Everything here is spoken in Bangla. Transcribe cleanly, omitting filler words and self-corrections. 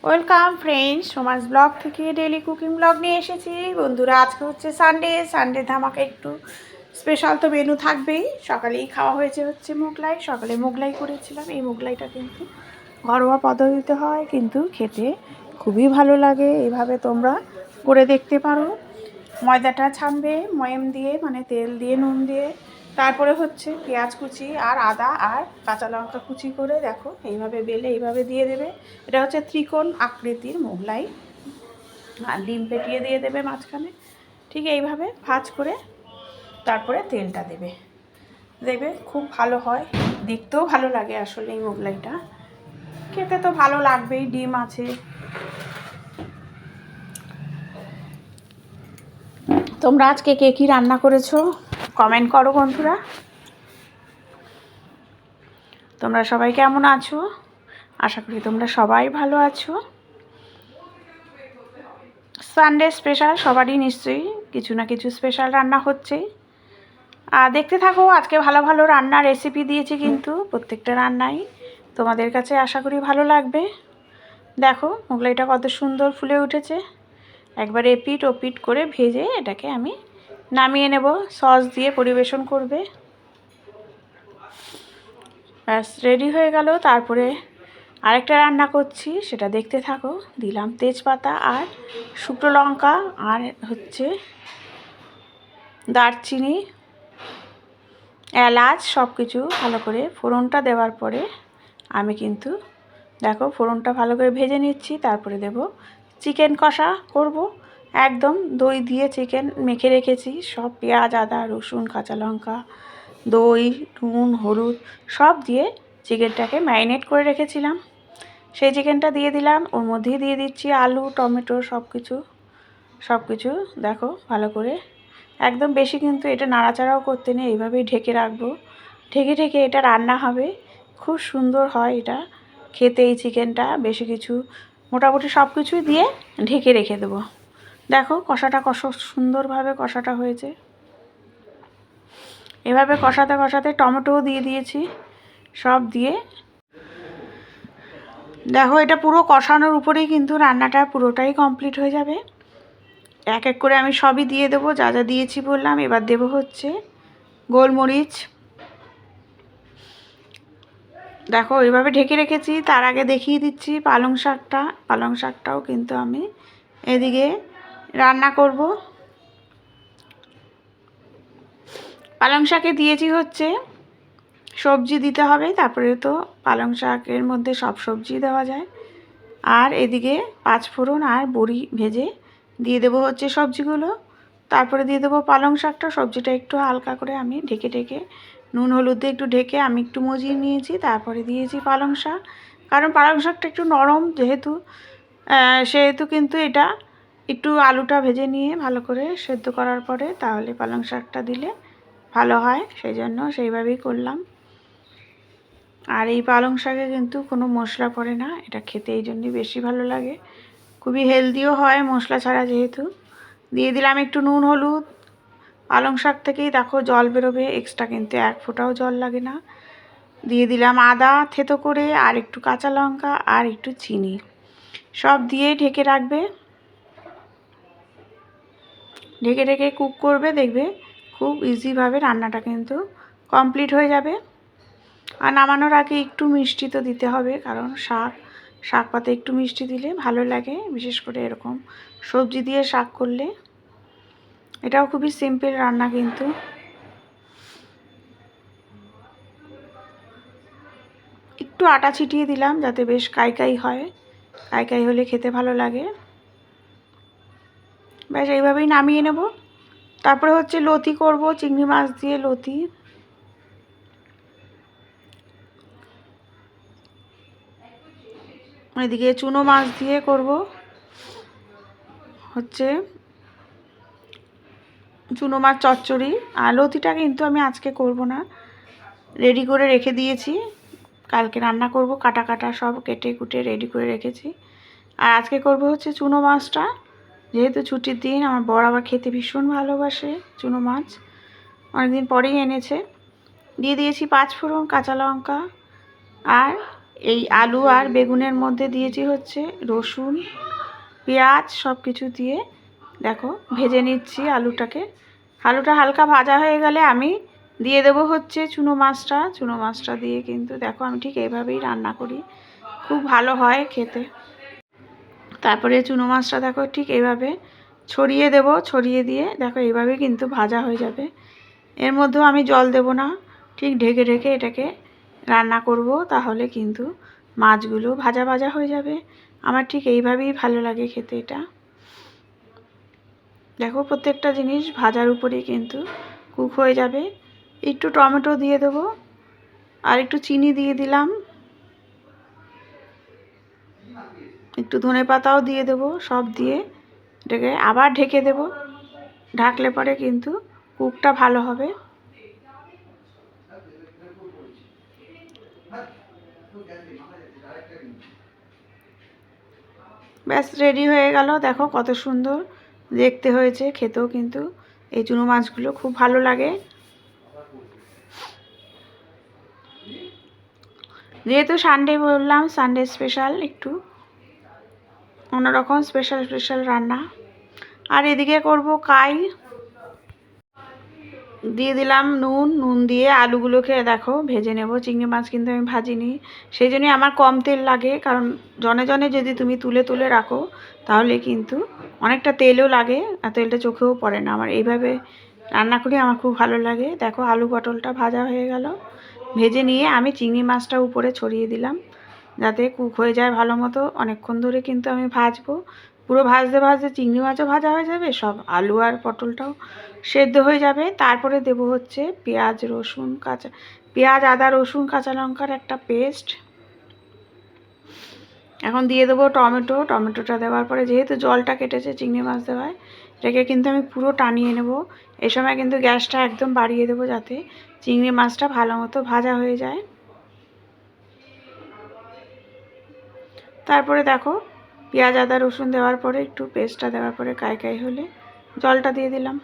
ওয়েলকাম ফ্রেন্ডস, সোমাস ব্লগ থেকে ডেইলি কুকিং ব্লগ নিয়ে এসেছি। বন্ধুরা, আজকে হচ্ছে সানডে ধামাকা একটু স্পেশাল তো মেনু থাকবেই। সকালেই খাওয়া হচ্ছে মোগলাই। সকালে মোগলাই করেছিলাম। এই মোগলাইটা কিন্তু ঘরোয়া পদ্ধতিতে হয়, কিন্তু খেতে খুবই ভালো লাগে। এভাবে তোমরা করে দেখতে পারো। ময়দাটা ছানবে ময়াম দিয়ে, মানে তেল দিয়ে, নুন দিয়ে। তারপরে হচ্ছে পেঁয়াজ কুচি আর আদা আর কাঁচা লঙ্কা কুচি করে দেখো এইভাবে বেলে এইভাবে দিয়ে দেবে। এটা হচ্ছে ত্রিকোণ আকৃতির মোগলাই। আর ডিম ফেটিয়ে দিয়ে দেবে মাঝখানে, ঠিক এইভাবে ভাঁজ করে। তারপরে তেলটা দেবে, দেখবে খুব ভালো হয়, দেখতেও ভালো লাগে। আসলে এই মোগলাইটা খেতে তো ভালো লাগবেই, ডিম আছে। তোমরা আজকে কে কী রান্না করেছো কমেন্ট করো বন্ধুরা। তোমরা সবাই কেমন আছো? আশা করি তোমরা সবাই ভালো আছো। সানডে স্পেশাল সবারই নিশ্চয়ই কিছু না কিছু স্পেশাল রান্না হচ্ছেই। আর দেখতে থাকো, আজকে ভালো ভালো রান্নার রেসিপি দিয়েছি, কিন্তু প্রত্যেকটা রান্নাই তোমাদের কাছে আশা করি ভালো লাগবে। দেখো মোগলাইটা কত সুন্দর ফুলে উঠেছে। একবার এপিট ওপিট করে ভেজে এটাকে আমি নামিয়ে নেব। সস দিয়ে পরিবেশন করবে। ব্যাস রেডি হয়ে গেল। তারপরে আরেকটা রান্না করছি, সেটা দেখতে থাকো। দিলাম তেজপাতা আর শুকনো লঙ্কা আর হচ্ছে দারচিনি, এলাচ, সব কিছু ভালো করে ফোড়নটা দেওয়ার পরে আমি কিন্তু দেখো ফোড়নটা ভালো করে ভেজে নিচ্ছি। তারপরে দেব চিকেন কষা করব। একদম দই দিয়ে চিকেন মেখে রেখেছি, সব পেঁয়াজ, আদা, রসুন, কাঁচা লঙ্কা, দই, নুন, হলুদ সব দিয়ে চিকেনটাকে ম্যারিনেট করে রেখেছিলাম। সেই চিকেনটা দিয়ে দিলাম। ওর মধ্যেই দিয়ে দিচ্ছি আলু, টমেটো, সব কিছু দেখো ভালো করে। একদম বেশি কিন্তু এটা নাড়াচাড়াও করতে নেই, এইভাবেই ঢেকে রাখবো। ঢেকে এটা রান্না হবে। খুব সুন্দর হয় এটা খেতে। এই চিকেনটা বেশি কিছু মোটামুটি সব কিছুই দিয়ে ঢেকে রেখে দেবো। দেখো কষাটা কত সুন্দরভাবে কষাটা হয়েছে। এভাবে কষাতে টমেটোও দিয়ে দিয়েছি। সব দিয়ে দেখো এটা পুরো কষানোর উপরেই কিন্তু রান্নাটা পুরোটাই কমপ্লিট হয়ে যাবে। এক এক করে আমি সবই দিয়ে দেবো, যা যা দিয়েছি বললাম। এবার দেবো হচ্ছে গোলমরিচ। দেখো এইভাবে ঢেকে রেখেছি। তার আগে দেখিয়ে দিচ্ছি পালং শাকটাও কিন্তু আমি এদিকে রান্না করব। পালং শাকে দিয়েছি হচ্ছে সবজি দিতে হবে, তারপরে তো পালং শাকের মধ্যে সব সবজি দেওয়া যায়। আর এদিকে পাঁচফোড়ন আর বড়ি ভেজে দিয়ে দেবো হচ্ছে সবজিগুলো। তারপরে দিয়ে দেবো পালং শাকটা। সবজিটা একটু হালকা করে আমি ঢেকে নুন হলুদ দিয়ে একটু ঢেকে আমি একটু মজিয়ে নিয়েছি। তারপরে দিয়েছি পালং শাক, কারণ পালং শাকটা একটু নরম সেহেতু কিন্তু এটা একটু আলুটা ভেজে নিয়ে ভালো করে সেদ্ধ করার পরে তাহলে পালং শাকটা দিলে ভালো হয়, সেই জন্য সেইভাবেই করলাম। আর এই পালং শাকে কিন্তু কোনো মশলা পড়ে না, এটা খেতে এই জন্যই বেশি ভালো লাগে। খুবই হেলদিও হয় মশলা ছাড়া যেহেতু। দিয়ে দিলাম একটু নুন হলুদ। পালং শাক থেকেই দেখো জল বেরোবে এক্সট্রা, কিন্তু এক ফোঁটাও জল লাগে না। দিয়ে দিলাম আদা থেতো করে, আর একটু কাঁচা লঙ্কা আর একটু চিনি, সব দিয়ে ঢেকে রাখবে। ঢেকে কুক করবে, দেখবে খুব ইজিভাবে রান্নাটা কিন্তু কমপ্লিট হয়ে যাবে। আর নামানোর আগে একটু মিষ্টি তো দিতে হবে, কারণ শাক পাতে একটু মিষ্টি দিলে ভালো লাগে, বিশেষ করে এরকম সবজি দিয়ে শাক করলে। এটাও খুবই সিম্পল রান্না, কিন্তু একটু আটা ছিটিয়ে দিলাম যাতে বেশ কাই হয়। কাই হলে খেতে ভালো লাগে। ব্যাস এইভাবেই নামিয়ে নেব। তারপরে হচ্ছে লতি করব, চিংড়ি মাছ দিয়ে লতি। এদিকে চুনো মাছ দিয়ে করব হচ্ছে চুনো মাছ চচ্চড়ি। আর লতিটা কিন্তু আমি আজকে করব না, রেডি করে রেখে দিয়েছি। কালকে রান্না করব, কাটা সব কেটে কুটে রেডি করে রেখেছি। আর আজকে করব হচ্ছে চুনো মাছটা। যেহেতু ছুটির দিন, আমার বর আবার খেতে ভীষণ ভালোবাসে চুনো মাছ, অনেকদিন পরেই এনেছে। দিয়ে দিয়েছি পাঁচফোড়ন, কাঁচা লঙ্কা আর এই আলু আর বেগুনের মধ্যে দিয়েছি হচ্ছে রসুন, পেঁয়াজ সব কিছু দিয়ে দেখো ভেজে নিচ্ছি আলুটাকে। আলুটা হালকা ভাজা হয়ে গেলে আমি দিয়ে দেবো হচ্ছে চুনো মাছটা দিয়ে কিন্তু দেখো আমি ঠিক এইভাবেই রান্না করি, খুব ভালো হয় খেতে। তারপরে চুনো মাছটা দেখো ঠিক এইভাবে ছড়িয়ে দেব, ছড়িয়ে দিয়ে দেখো এইভাবে কিন্তু ভাজা হয়ে যাবে। এর মধ্যেও আমি জল দেব না, ঠিক ঢেকে ঢেকে এটাকে রান্না করব, তাহলে কিন্তু মাছগুলো ভাজা ভাজা হয়ে যাবে। আমার ঠিক এইভাবেই ভালো লাগে খেতে এটা। দেখো প্রত্যেকটা জিনিস ভাজার উপরেই কিন্তু কুক হয়ে যাবে। একটু টমেটো দিয়ে দেবো আর একটু চিনি দিয়ে দিলাম, একটু ধনেপাতাও দিয়ে দেবো, সব দিয়ে এটাকে আবার ঢেকে দেব। ঢাকলে পরে কিন্তু কুকটা ভালো হবে। ব্যাস রেডি হয়ে গেল। দেখো কত সুন্দর দেখতে হয়েছে, খেতেও কিন্তু এই চুনো মাছগুলো খুব ভালো লাগে। যেহেতু সানডে বললাম, সানডে স্পেশাল একটু অন্যরকম স্পেশাল রান্না। আর এদিকে করব কাই, দিয়ে দিলাম নুন দিয়ে আলুগুলোকে দেখো ভেজে নেব। চিংড়ি মাছ কিন্তু আমি ভাজিনি, সেই জন্যই আমার কম তেল লাগে, কারণ জনে জনে যদি তুমি তুলে তুলে রাখো তাহলে কিন্তু অনেকটা তেলও লাগে আর তেলটা চোখেও পড়ে না। আমার এইভাবে রান্না করি, আমার খুব ভালো লাগে। দেখো আলু পটলটা ভাজা হয়ে গেল, ভেজে নিয়ে আমি চিংড়ি মাছটা উপরে ছড়িয়ে দিলাম যাতে কুক হয়ে যায় ভালো মতো। অনেকক্ষণ ধরে কিন্তু আমি ভাজবো, পুরো ভাজতে ভাজতে চিংড়ি মাছও ভাজা হয়ে যাবে, সব আলু আর পটলটাও সেদ্ধ হয়ে যাবে। তারপরে দেব হচ্ছে পেঁয়াজ আদা রসুন কাঁচা লঙ্কার একটা পেস্ট। এখন দিয়ে দেবো টমেটোটা দেওয়ার পরে যেহেতু জলটা কেটেছে চিংড়ি মাছ দেওয়ায়, এটাকে কিন্তু আমি পুরো টানিয়ে নেব। এই সময় কিন্তু গ্যাসটা একদম বাড়িয়ে দেবো যাতে চিংড়ি মাছটা ভালো মতো ভাজা হয়ে যায়। তারপরে দেখো পেঁয়াজ আদা রসুন দেওয়ার পরে একটু পেস্টটা দেওয়ার পরে কাই হলে জলটা দিয়ে দিলাম।